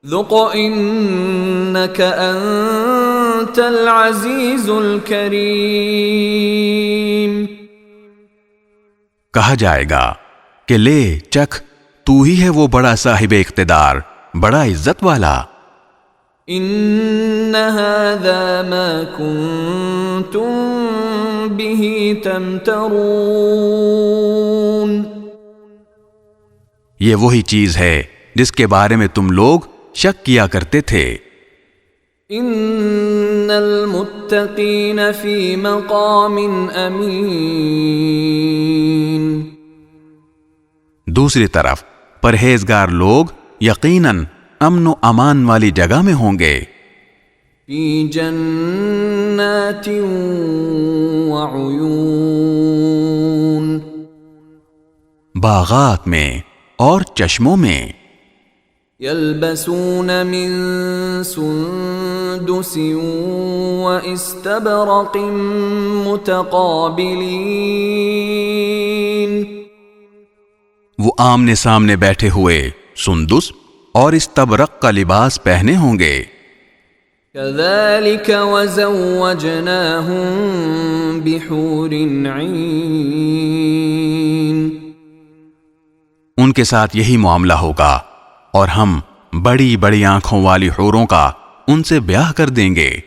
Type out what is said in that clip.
ذُقْ إِنَّكَ أَنْتَ الْعَزِيزُ الْكَرِيمُ۔ کہا جائے گا کہ لے چکھ، تو ہی ہے وہ بڑا صاحب اقتدار، بڑا عزت والا۔ إِنَّ هَذَا مَا كُنْتُمْ بِهِ تَمْتَرُونَ۔ یہ وہی چیز ہے جس کے بارے میں تم لوگ شک کیا کرتے تھے۔ إِنَّ الْمُتَّقِينَ فِي مَقَامٍ أَمِينٍ۔ دوسری طرف پرہیزگار لوگ یقیناً امن و امان والی جگہ میں ہوں گے۔ فِي جَنَّاتٍ وَعُيُونٍ۔ باغات میں اور چشموں میں۔ يَلْبَسُونَ مِن سُندُسٍ وَإِسْتَبْرَقٍ مُتَقَابِلِينَ۔ وہ آمنے سامنے بیٹھے ہوئے سندس اور استبرق کا لباس پہنے ہوں گے۔ كَذَلِكَ وَزَوَّجْنَاهُم بِحُورٍ عِينٍ۔ ان کے ساتھ یہی معاملہ ہوگا اور ہم بڑی بڑی آنکھوں والی حوروں کا ان سے بیاہ کر دیں گے۔